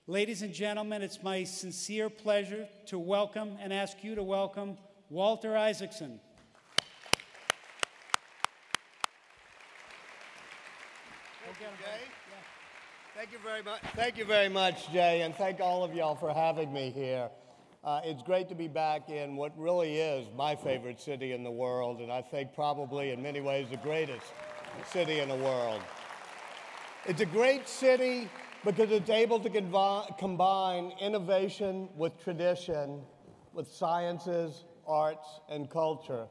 Ladies and gentlemen, it's my sincere pleasure to welcome and ask you to welcome Walter Isaacson. Thank you very much. Thank you very much, Jay, and thank all of y'all for having me here. It's great to be back in what really is my favorite city in the world, and I think probably in many ways the greatest city in the world. It's a great city because it's able to combine innovation with tradition, with sciences, arts, and culture.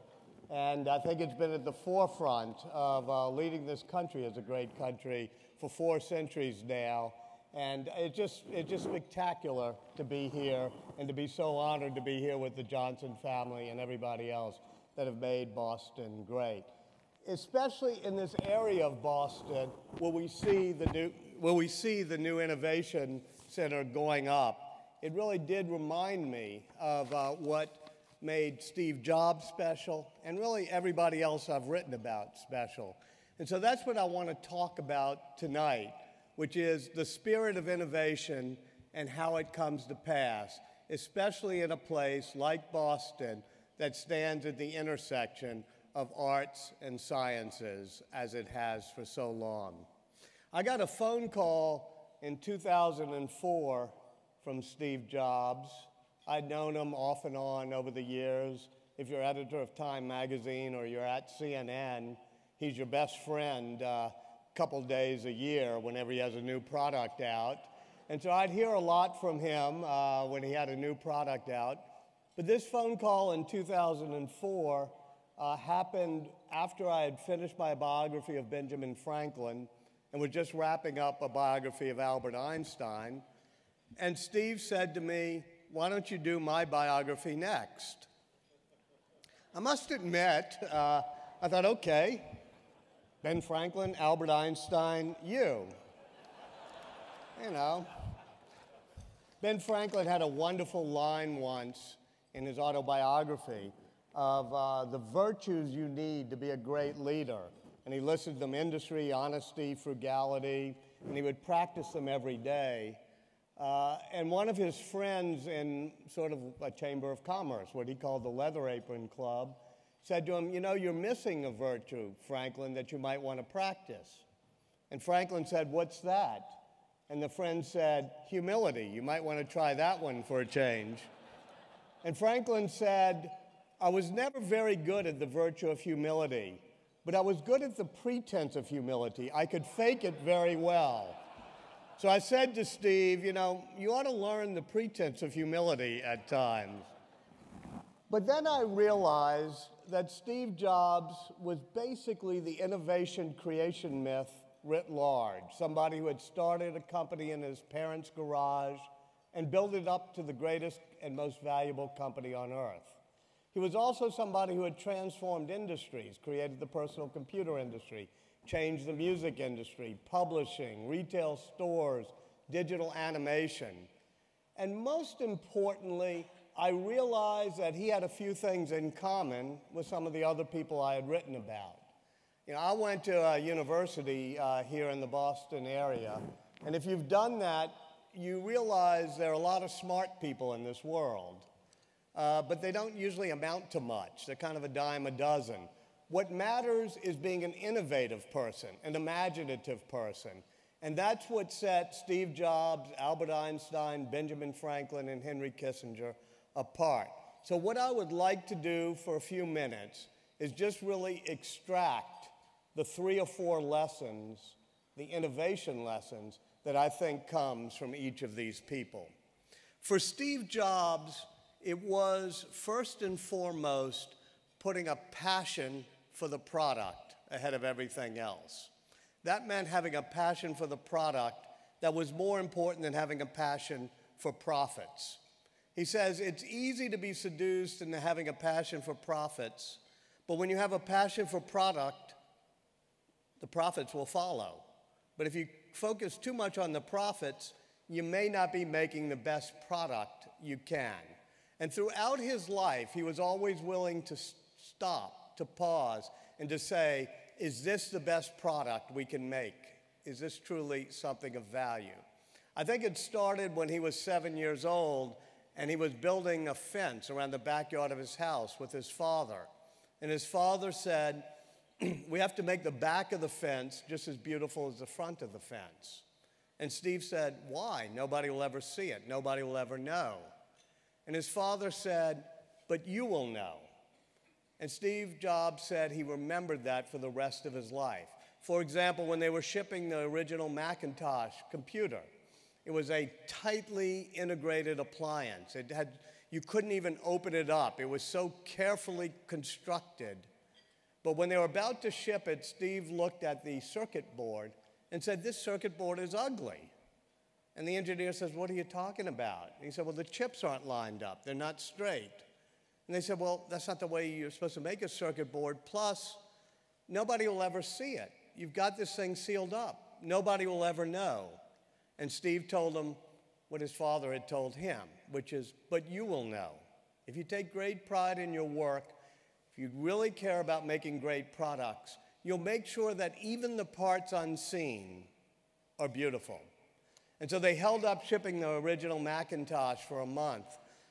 And I think it's been at the forefront of leading this country as a great country for 4 centuries now. And it's just spectacular to be here and to be so honored to be here with the Johnson family and everybody else that have made Boston great. Especially in this area of Boston where we see the new Innovation Center going up. It really did remind me of what made Steve Jobs special and really everybody else I've written about special. And so that's what I want to talk about tonight, which is the spirit of innovation and how it comes to pass, especially in a place like Boston that stands at the intersection of arts and sciences as it has for so long. I got a phone call in 2004 from Steve Jobs. I'd known him off and on over the years. If you're editor of Time magazine or you're at CNN, he's your best friend a couple days a year whenever he has a new product out. And so I'd hear a lot from him when he had a new product out. But this phone call in 2004 happened after I had finished my biography of Benjamin Franklin and was just wrapping up a biography of Albert Einstein. And Steve said to me, "Why don't you do my biography next?" I must admit, I thought, okay, Ben Franklin, Albert Einstein, you. You know. Ben Franklin had a wonderful line once in his autobiography of the virtues you need to be a great leader. And he listed them: industry, honesty, frugality, and he would practice them every day. And one of his friends in sort of a chamber of commerce, what he called the Leather Apron Club, said to him, "You know, you're missing a virtue, Franklin, that you might want to practice." And Franklin said, "What's that?" And the friend said, "Humility. You might want to try that one for a change." And Franklin said, "I was never very good at the virtue of humility, but I was good at the pretense of humility. I could fake it very well." So I said to Steve, you know, you ought to learn the pretense of humility at times. But then I realized that Steve Jobs was basically the innovation creation myth writ large, somebody who had started a company in his parents' garage and built it up to the greatest and most valuable company on earth. He was also somebody who had transformed industries, created the personal computer industry, changed the music industry, publishing, retail stores, digital animation. And most importantly, I realized that he had a few things in common with some of the other people I had written about. You know, I went to a university here in the Boston area, and if you've done that, you realize there are a lot of smart people in this world, but they don't usually amount to much. They're kind of a dime a dozen. What matters is being an innovative person, an imaginative person. And that's what set Steve Jobs, Albert Einstein, Benjamin Franklin, and Henry Kissinger apart. So what I would like to do for a few minutes is just really extract the 3 or 4 lessons, the innovation lessons, that I think comes from each of these people. For Steve Jobs, it was first and foremost putting a passion for the product ahead of everything else. That meant having a passion for the product that was more important than having a passion for profits. He says it's easy to be seduced into having a passion for profits, but when you have a passion for product, the profits will follow. But if you focus too much on the profits, you may not be making the best product you can. And throughout his life, he was always willing to stop, to pause, and to say, is this the best product we can make? Is this truly something of value? I think it started when he was 7 years old, and he was building a fence around the backyard of his house with his father. And his father said, we have to make the back of the fence just as beautiful as the front of the fence. And Steve said, why? Nobody will ever see it. Nobody will ever know. And his father said, but you will know. And Steve Jobs said he remembered that for the rest of his life. For example, when they were shipping the original Macintosh computer, it was a tightly integrated appliance. You couldn't even open it up. It was so carefully constructed. But when they were about to ship it, Steve looked at the circuit board and said, this circuit board is ugly. And the engineer says, what are you talking about? And he said, well, the chips aren't lined up. They're not straight. And they said, well, that's not the way you're supposed to make a circuit board. Plus, nobody will ever see it. You've got this thing sealed up. Nobody will ever know. And Steve told him what his father had told him, which is, but you will know. If you take great pride in your work, if you really care about making great products, you'll make sure that even the parts unseen are beautiful. And so they held up shipping the original Macintosh for a month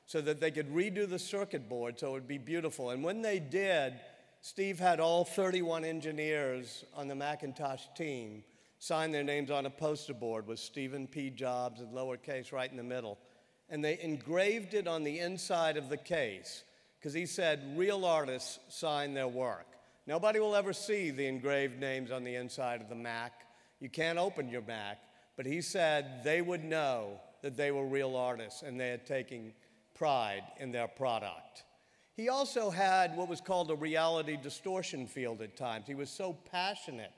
so that they could redo the circuit board so it would be beautiful. And when they did, Steve had all 31 engineers on the Macintosh team sign their names on a poster board with Stephen P. Jobs in lowercase right in the middle. And they engraved it on the inside of the case because he said real artists sign their work. Nobody will ever see the engraved names on the inside of the Mac. You can't open your Mac. But he said they would know that they were real artists and they had taken pride in their product. He also had what was called a reality distortion field at times. He was so passionate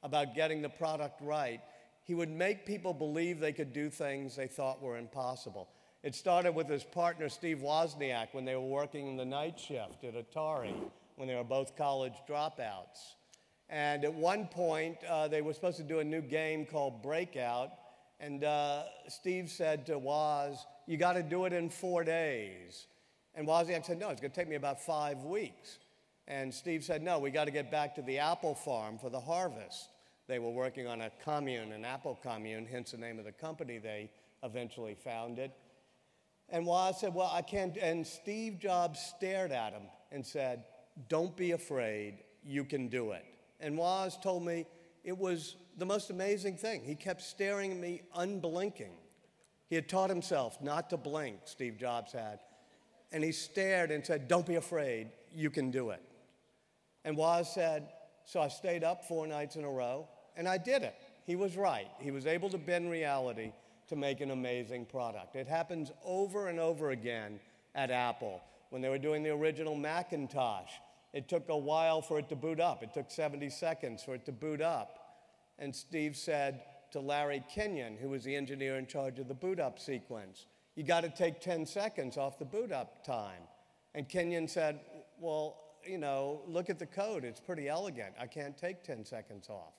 about getting the product right, he would make people believe they could do things they thought were impossible. It started with his partner, Steve Wozniak, when they were working the night shift at Atari, when they were both college dropouts. And at one point, they were supposed to do a new game called Breakout, and Steve said to Woz, you got to do it in 4 days. And Wozniak said, no, it's going to take me about 5 weeks. And Steve said, no, we got to get back to the apple farm for the harvest. They were working on a commune, an apple commune, hence the name of the company they eventually founded. And Woz said, well, I can't. And Steve Jobs stared at him and said, don't be afraid, you can do it. And Woz told me it was the most amazing thing. He kept staring at me unblinking. He had taught himself not to blink, Steve Jobs had. And he stared and said, don't be afraid, you can do it. And Woz said, so I stayed up 4 nights in a row, and I did it. He was right. He was able to bend reality to make an amazing product. It happens over and over again at Apple. When they were doing the original Macintosh, it took a while for it to boot up. It took 70 seconds for it to boot up. And Steve said to Larry Kenyon, who was the engineer in charge of the boot up sequence, you got to take 10 seconds off the boot up time. And Kenyon said, well, you know, look at the code. It's pretty elegant. I can't take 10 seconds off.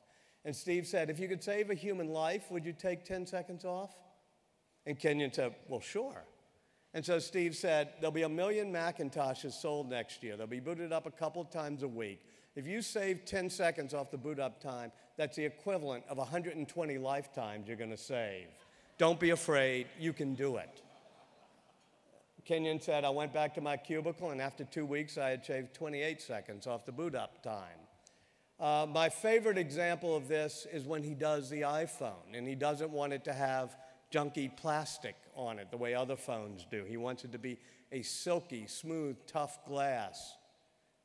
And Steve said, if you could save a human life, would you take 10 seconds off? And Kenyon said, well, sure. And so Steve said, there'll be 1 million Macintoshes sold next year. They'll be booted up a couple of times a week. If you save 10 seconds off the boot up time, that's the equivalent of 120 lifetimes you're going to save. Don't be afraid. You can do it. Kenyon said, I went back to my cubicle, and after 2 weeks, I had shaved 28 seconds off the boot up time. My favorite example of this is when he does the iPhone, and he doesn't want it to have junky plastic on it the way other phones do. He wants it to be a silky, smooth, tough glass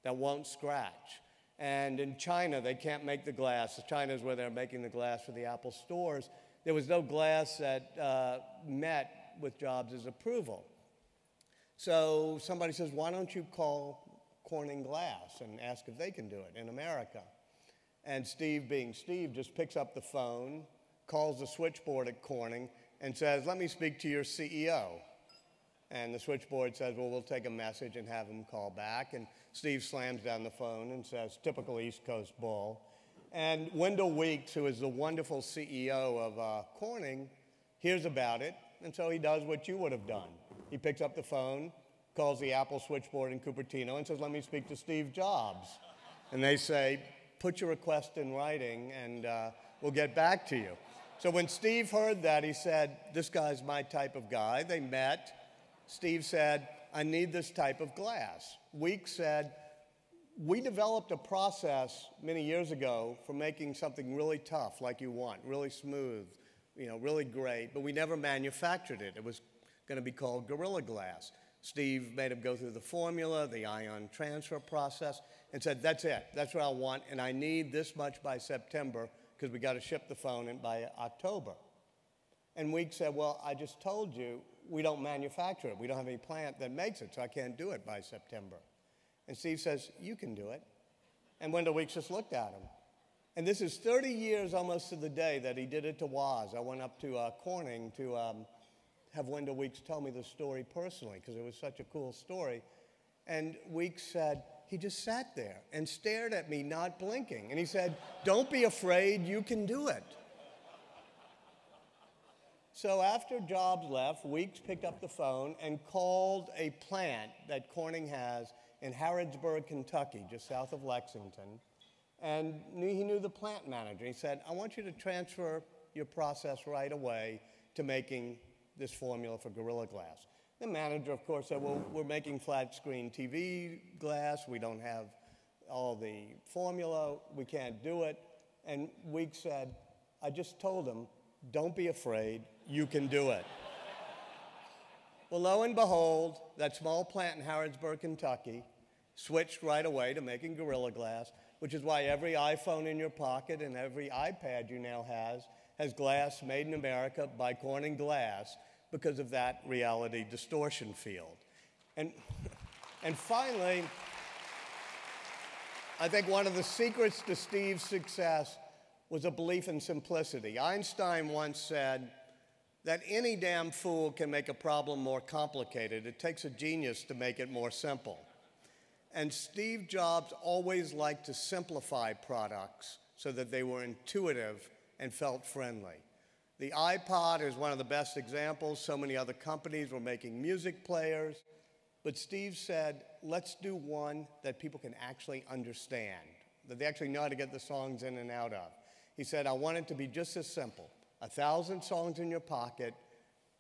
that won't scratch. And in China, they can't make the glass. China is where they're making the glass for the Apple stores. There was no glass that met with Jobs' approval. So somebody says, why don't you call Corning Glass and ask if they can do it in America? And Steve, being Steve, just picks up the phone, calls the switchboard at Corning, and says, let me speak to your CEO. And the switchboard says, well, we'll take a message and have him call back. And Steve slams down the phone and says, typical East Coast bull. And Wendell Weeks, who is the wonderful CEO of Corning, hears about it, and so he does what you would have done. He picks up the phone, calls the Apple switchboard in Cupertino, and says, let me speak to Steve Jobs. And they say, put your request in writing, and we'll get back to you. So when Steve heard that, he said, this guy's my type of guy. They met. Steve said, I need this type of glass. Weeks said, we developed a process many years ago for making something really tough like you want, really smooth, really great, but we never manufactured it. It was going to be called Gorilla Glass. Steve made him go through the formula, the ion transfer process, and said, that's it. That's what I want, and I need this much by September because we got to ship the phone in by October. And Weeks said, well, I just told you we don't manufacture it. We don't have any plant that makes it, so I can't do it by September. And Steve says, you can do it. And Wendell Weeks just looked at him. And this is 30 years almost to the day that he did it to Woz. I went up to Corning to have Wendell Weeks tell me the story personally because it was such a cool story. And Weeks said, he just sat there and stared at me, not blinking. And he said, don't be afraid, you can do it. So after Jobs left, Weeks picked up the phone and called a plant that Corning has in Harrodsburg, Kentucky, just south of Lexington. And he knew the plant manager. He said, I want you to transfer your process right away to making this formula for Gorilla Glass. The manager, of course, said, well, we're making flat screen TV glass. We don't have all the formula. We can't do it. And Weeks said, I just told him, don't be afraid. You can do it. Well, lo and behold, that small plant in Harrodsburg, Kentucky, switched right away to making Gorilla Glass, which is why every iPhone in your pocket and every iPad you now has glass made in America by Corning Glass because of that reality distortion field. And finally, I think one of the secrets to Steve's success was a belief in simplicity. Einstein once said that any damn fool can make a problem more complicated. It takes a genius to make it more simple. And Steve Jobs always liked to simplify products so that they were intuitive and felt friendly. The iPod is one of the best examples. So many other companies were making music players. But Steve said, let's do one that people can actually understand, that they actually know how to get the songs in and out of. He said, I want it to be just as simple. 1,000 songs in your pocket,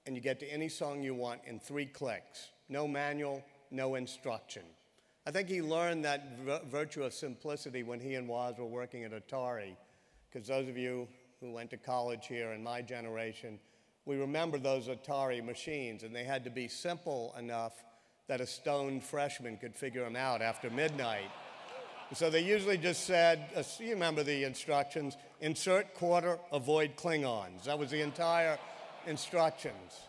and you get to any song you want in 3 clicks. No manual, no instruction. I think he learned that virtue of simplicity when he and Woz were working at Atari, because those of you who went to college here in my generation, we remember those Atari machines, and they had to be simple enough that a stoned freshman could figure them out after midnight. So they usually just said, you remember the instructions, insert quarter, avoid Klingons. That was the entire instructions.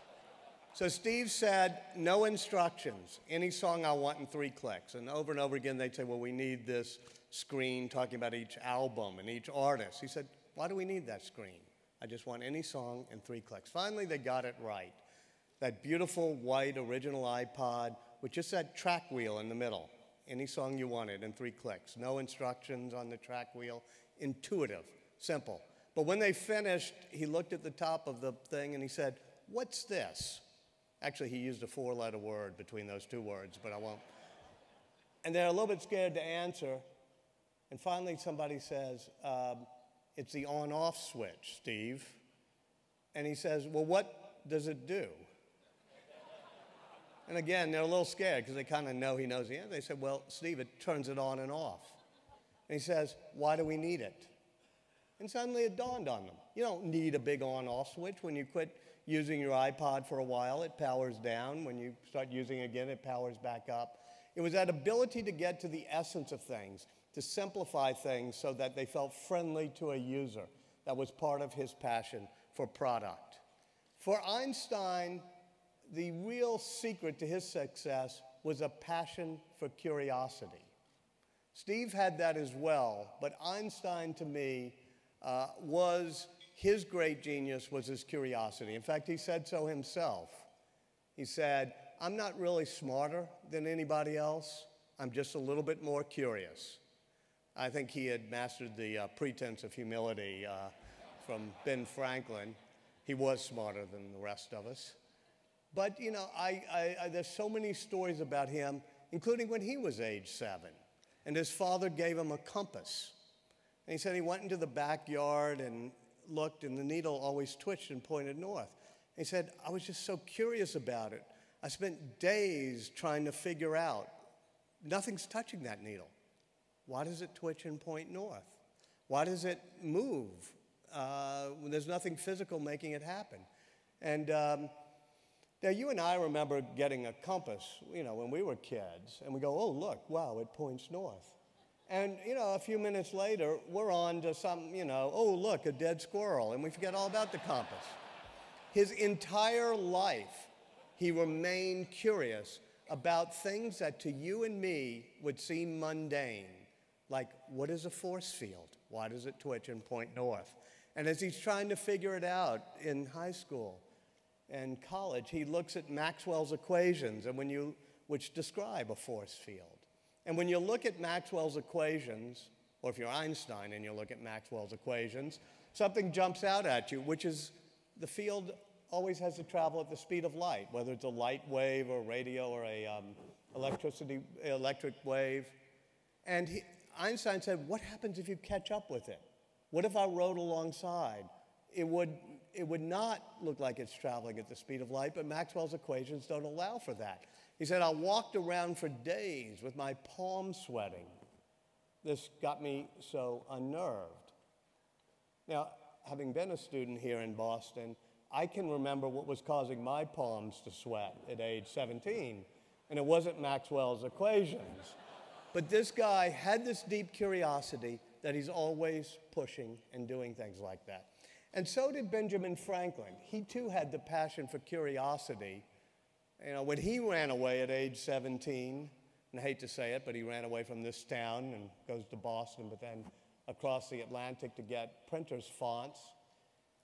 So Steve said, no instructions, any song I want in 3 clicks. And over again, they'd say, well, we need this screen talking about each album and each artist. He said, why do we need that screen? I just want any song in 3 clicks. Finally, they got it right. That beautiful white original iPod with just that track wheel in the middle. Any song you wanted in 3 clicks. No instructions on the track wheel. Intuitive, simple. But when they finished, he looked at the top of the thing and he said, what's this? Actually, he used a 4-letter word between those 2 words, but I won't. And they're a little bit scared to answer. And finally, somebody says, it's the on-off switch, Steve. And he says, well, what does it do? And again, they're a little scared because they kind of know he knows the answer. They said, well, Steve, it turns it on and off. And he says, why do we need it? And suddenly it dawned on them. You don't need a big on-off switch. When you quit using your iPod for a while, it powers down. When you start using it again, it powers back up. It was that ability to get to the essence of things, to simplify things so that they felt friendly to a user. That was part of his passion for product. For Einstein, the real secret to his success was a passion for curiosity. Steve had that as well, but Einstein, to me, was his great genius was his curiosity. In fact, he said so himself. He said, I'm not really smarter than anybody else. I'm just a little bit more curious. I think he had mastered the pretense of humility from Ben Franklin. He was smarter than the rest of us. But, you know, there's so many stories about him, including when he was age 7. And his father gave him a compass. And he said he went into the backyard and looked, and the needle always twitched and pointed north. He said, I was just so curious about it. I spent days trying to figure out, nothing's touching that needle. Why does it twitch and point north? Why does it move when there's nothing physical making it happen? And now you and I remember getting a compass, when we were kids, and we go, oh, look, wow, it points north. And, a few minutes later, we're on to some, oh, look, a dead squirrel, and we forget all about the compass. His entire life, he remained curious about things that to you and me would seem mundane, like what is a force field? Why does it twitch and point north? And as he's trying to figure it out in high school and college, he looks at Maxwell's equations, which describe a force field. And when you look at Maxwell's equations, or if you're Einstein and you look at Maxwell's equations, something jumps out at you, which is the field always has to travel at the speed of light, whether it's a light wave or radio or a electric wave. And Einstein said, what happens if you catch up with it? What if I rode alongside? It would not look like it's traveling at the speed of light, but Maxwell's equations don't allow for that. He said, I walked around for days with my palms sweating. This got me so unnerved. Now, having been a student here in Boston, I can remember what was causing my palms to sweat at age 17, and it wasn't Maxwell's equations. But this guy had this deep curiosity that he's always pushing and doing things like that. And so did Benjamin Franklin. He too had the passion for curiosity. When he ran away at age 17, and I hate to say it, but he ran away from this town and goes to Boston, but then across the Atlantic to get printer's fonts,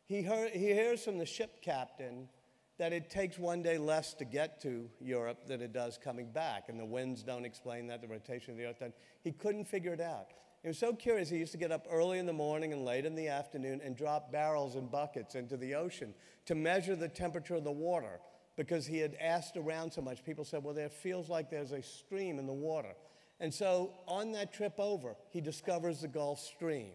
he hears from the ship captain that it takes one day less to get to Europe than it does coming back, and the winds don't explain that, the rotation of the earth doesn't. He couldn't figure it out. He was so curious, he used to get up early in the morning and late in the afternoon and drop barrels and buckets into the ocean to measure the temperature of the water, because he had asked around so much. People said, well, there feels like there's a stream in the water. And so on that trip over, he discovers the Gulf Stream.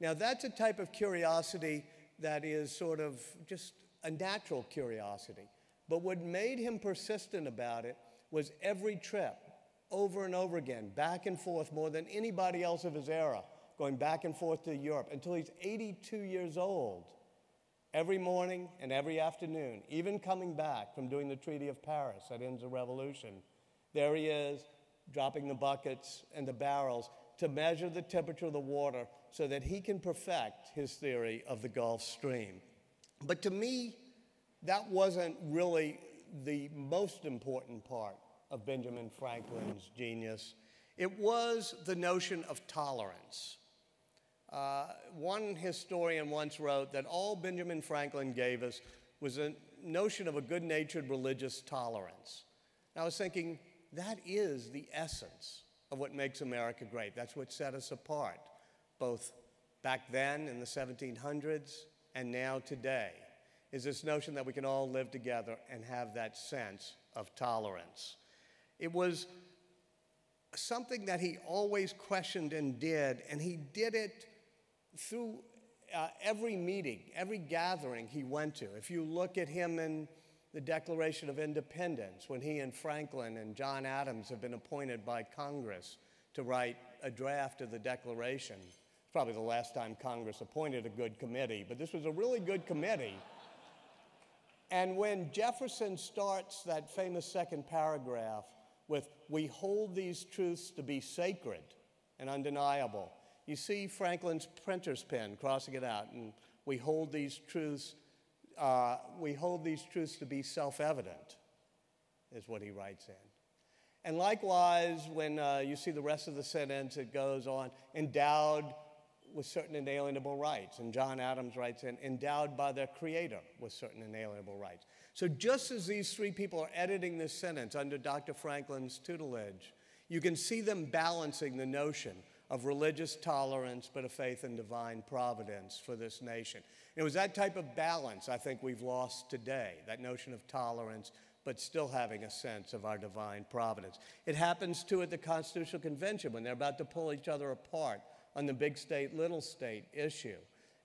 Now, that's a type of curiosity that is sort of just a natural curiosity. But what made him persistent about it was every trip, over and over again, back and forth, more than anybody else of his era, going back and forth to Europe until he's 82 years old. Every morning and every afternoon, even coming back from doing the Treaty of Paris that ends the revolution, there he is, dropping the buckets and the barrels to measure the temperature of the water so that he can perfect his theory of the Gulf Stream. But to me, that wasn't really the most important part of Benjamin Franklin's genius. It was the notion of tolerance. One historian once wrote that all Benjamin Franklin gave us was a notion of a good-natured religious tolerance. And I was thinking, that is the essence of what makes America great. That's what set us apart, both back then in the 1700s and now today, is this notion that we can all live together and have that sense of tolerance. It was something that he always questioned and he did it through every meeting, every gathering he went to. If you look at him in the Declaration of Independence, when he and Franklin and John Adams have been appointed by Congress to write a draft of the Declaration. It's probably the last time Congress appointed a good committee, but this was a really good committee. And when Jefferson starts that famous second paragraph with, "We hold these truths to be sacred and undeniable," you see Franklin's printer's pen crossing it out, and we hold these truths to be self-evident, is what he writes in. And likewise, when you see the rest of the sentence, it goes on, endowed with certain inalienable rights. And John Adams writes in, endowed by their creator with certain inalienable rights. So just as these three people are editing this sentence under Dr. Franklin's tutelage, you can see them balancing the notion of religious tolerance, but a faith in divine providence for this nation. It was that type of balance I think we've lost today, that notion of tolerance, but still having a sense of our divine providence. It happens too at the Constitutional Convention when they're about to pull each other apart on the big state, little state issue.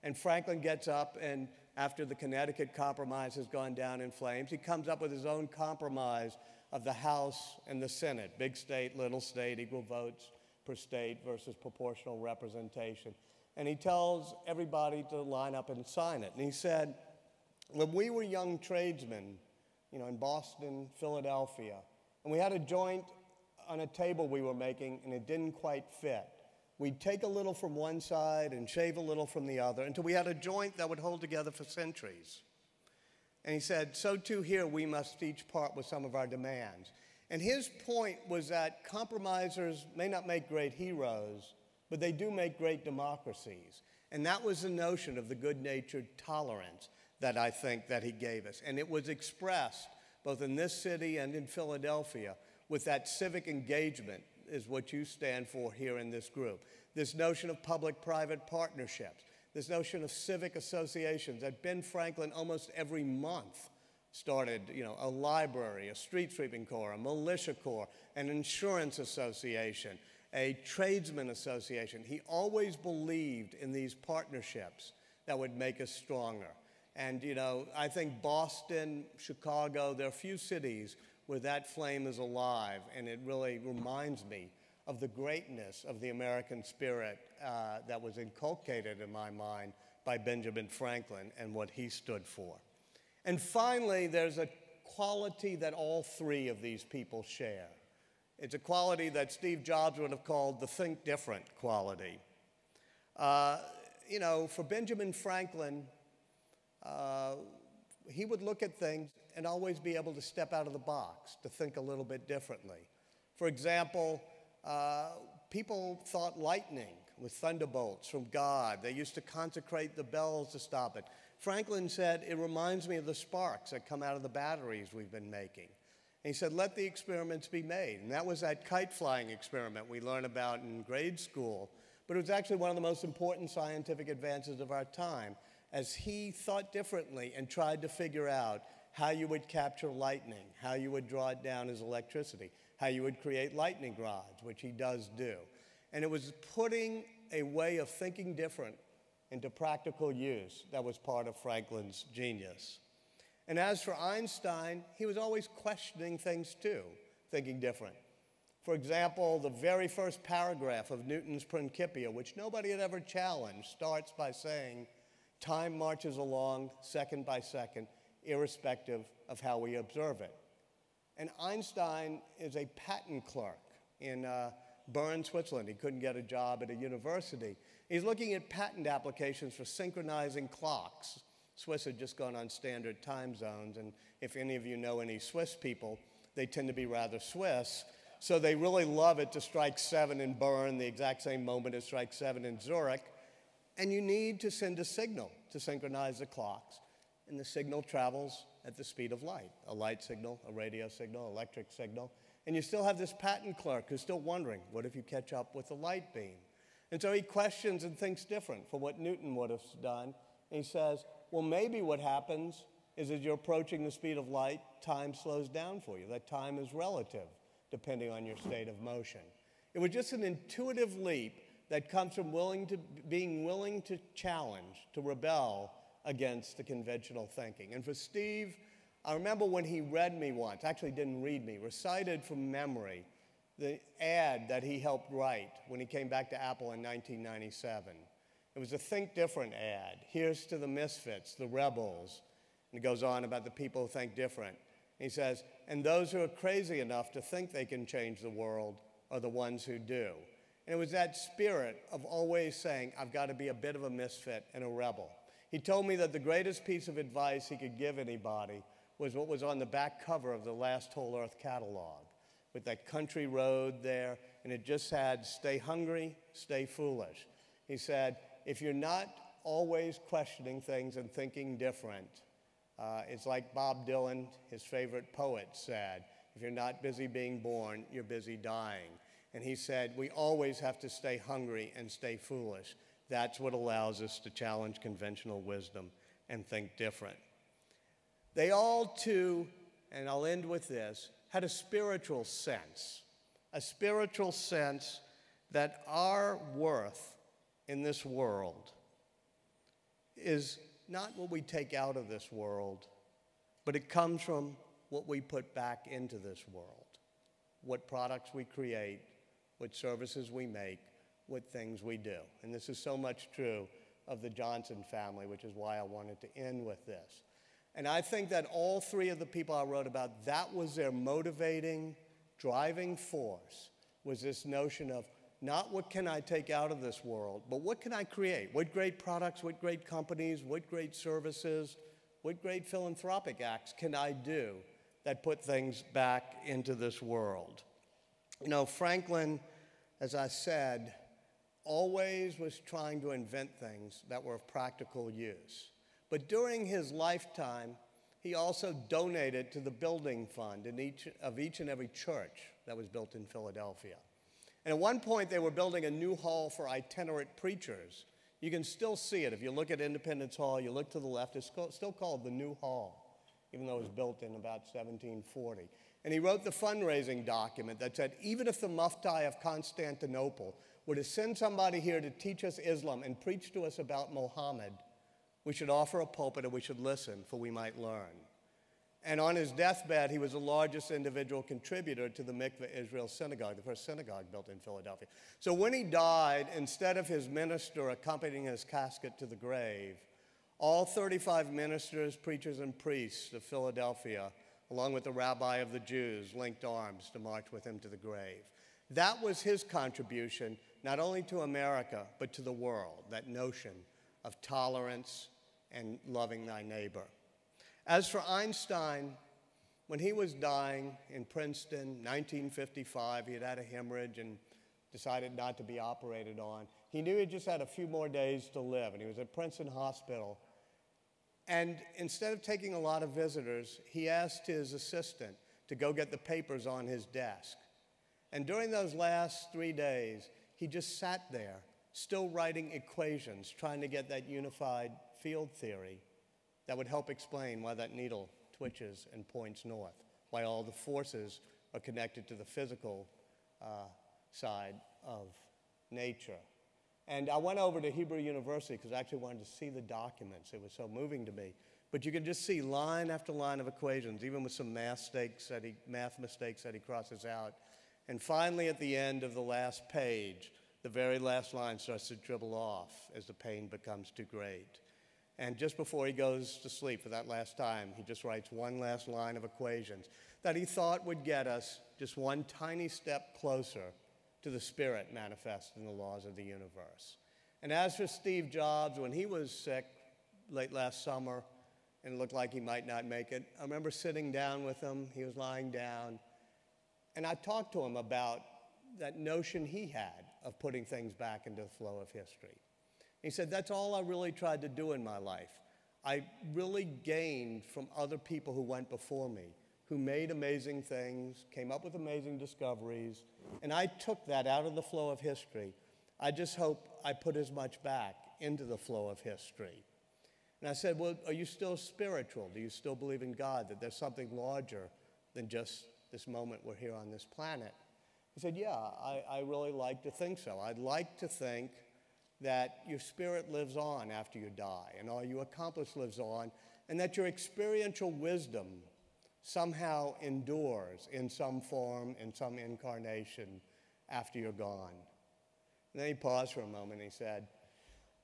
And Franklin gets up, and after the Connecticut Compromise has gone down in flames, he comes up with his own compromise of the House and the Senate, big state, little state, equal votes per state versus proportional representation. And he tells everybody to line up and sign it. And he said, when we were young tradesmen, in Boston, Philadelphia, and we had a joint on a table we were making, and it didn't quite fit, we'd take a little from one side and shave a little from the other until we had a joint that would hold together for centuries. And he said, so too here we must each part with some of our demands. And his point was that compromisers may not make great heroes, but they do make great democracies. And that was the notion of the good-natured tolerance that I think that he gave us. And it was expressed both in this city and in Philadelphia with that civic engagement is what you stand for here in this group. This notion of public-private partnerships, this notion of civic associations that Ben Franklin almost every month started, a library, a street sweeping corps, a militia corps, an insurance association, a tradesman association. He always believed in these partnerships that would make us stronger. And, I think Boston, Chicago, there are few cities where that flame is alive, and it really reminds me of the greatness of the American spirit that was inculcated in my mind by Benjamin Franklin and what he stood for. And finally, there's a quality that all three of these people share. It's a quality that Steve Jobs would have called the think different quality. For Benjamin Franklin, he would look at things and always be able to step out of the box, to think a little bit differently. For example, people thought lightning was thunderbolts from God. They used to consecrate the bells to stop it. Franklin said, it reminds me of the sparks that come out of the batteries we've been making. And he said, let the experiments be made. And that was that kite flying experiment we learned about in grade school. But it was actually one of the most important scientific advances of our time, as he thought differently and tried to figure out how you would capture lightning, how you would draw it down as electricity, how you would create lightning rods, which he does do. And it was putting a way of thinking different into practical use that was part of Franklin's genius. And as for Einstein, he was always questioning things too, thinking different. For example, the very first paragraph of Newton's Principia, which nobody had ever challenged, starts by saying, time marches along second by second, irrespective of how we observe it. And Einstein is a patent clerk in Bern, Switzerland. He couldn't get a job at a university. He's looking at patent applications for synchronizing clocks. Swiss had just gone on standard time zones, and if any of you know any Swiss people, they tend to be rather Swiss. So they really love it to strike 7 in Bern the exact same moment it strikes 7 in Zurich. And you need to send a signal to synchronize the clocks. And the signal travels at the speed of light, a light signal, a radio signal, electric signal. And you still have this patent clerk who's still wondering, what if you catch up with the light beam? And so he questions and thinks different from what Newton would have done. And he says, well, maybe what happens is as you're approaching the speed of light, time slows down for you. That time is relative, depending on your state of motion. It was just an intuitive leap that comes from being willing to challenge, to rebel against the conventional thinking. And for Steve, I remember when he read me once, actually didn't read me, recited from memory the ad that he helped write when he came back to Apple in 1997. It was a Think Different ad. Here's to the misfits, the rebels. And it goes on about the people who think different. And he says, and those who are crazy enough to think they can change the world are the ones who do. And it was that spirit of always saying, I've got to be a bit of a misfit and a rebel. He told me that the greatest piece of advice he could give anybody was what was on the back cover of the Last Whole Earth catalog, with that country road there, and it just had, stay hungry, stay foolish. He said, if you're not always questioning things and thinking different, it's like Bob Dylan, his favorite poet, said, if you're not busy being born, you're busy dying. And he said, we always have to stay hungry and stay foolish. That's what allows us to challenge conventional wisdom and think different. They all, too, and I'll end with this, had a spiritual sense that our worth in this world is not what we take out of this world, but it comes from what we put back into this world. What products we create, what services we make, what things we do. And this is so much true of the Johnson family, which is why I wanted to end with this. And I think that all three of the people I wrote about, that was their motivating, driving force, was this notion of not what can I take out of this world, but what can I create? What great products, what great companies, what great services, what great philanthropic acts can I do that put things back into this world? You know, Franklin, as I said, always was trying to invent things that were of practical use. But during his lifetime, he also donated to the building fund in each and every church that was built in Philadelphia. And at one point, they were building a new hall for itinerant preachers. You can still see it. If you look at Independence Hall, you look to the left, it's still called the New Hall, even though it was built in about 1740. And he wrote the fundraising document that said, even if the Mufti of Constantinople were to send somebody here to teach us Islam and preach to us about Muhammad, we should offer a pulpit and we should listen, for we might learn. And on his deathbed, he was the largest individual contributor to the Mikveh Israel Synagogue, the first synagogue built in Philadelphia. So when he died, instead of his minister accompanying his casket to the grave, all 35 ministers, preachers, and priests of Philadelphia, along with the rabbi of the Jews, linked arms to march with him to the grave. That was his contribution, not only to America, but to the world, that notion of tolerance and loving thy neighbor. As for Einstein, when he was dying in Princeton, 1955, he had had a hemorrhage and decided not to be operated on. He knew he just had a few more days to live, and he was at Princeton Hospital. And instead of taking a lot of visitors, he asked his assistant to go get the papers on his desk. And during those last 3 days, he just sat there, still writing equations, trying to get that unified field theory that would help explain why that needle twitches and points north, why all the forces are connected to the physical side of nature. And I went over to Hebrew University because I actually wanted to see the documents. It was so moving to me. But you can just see line after line of equations, even with some math mistakes that he crosses out. And finally, at the end of the last page, the very last line starts to dribble off as the pain becomes too great. And just before he goes to sleep for that last time, he just writes one last line of equations that he thought would get us just one tiny step closer to the spirit manifest in the laws of the universe. And as for Steve Jobs, when he was sick late last summer and it looked like he might not make it, I remember sitting down with him. He was lying down. And I talked to him about that notion he had of putting things back into the flow of history. He said, that's all I really tried to do in my life. I really gained from other people who went before me, who made amazing things, came up with amazing discoveries, and I took that out of the flow of history. I just hope I put as much back into the flow of history. And I said, well, are you still spiritual? Do you still believe in God, that there's something larger than just this moment we're here on this planet? He said, yeah, I really like to think so. I'd like to think that your spirit lives on after you die, and all you accomplish lives on, and that your experiential wisdom somehow endures in some form, in some incarnation, after you're gone. And then he paused for a moment and he said,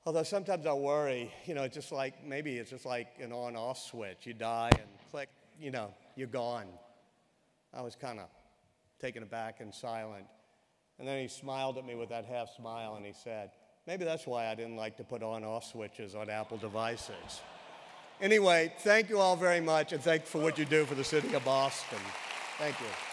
although sometimes I worry, it's just like, maybe it's just like an on-off switch. You die and click, you're gone. I was kind of taken aback and silent. And then he smiled at me with that half smile and he said, maybe that's why I didn't like to put on-off switches on Apple devices. Anyway, thank you all very much, and thank you for what you do for the city of Boston. Thank you.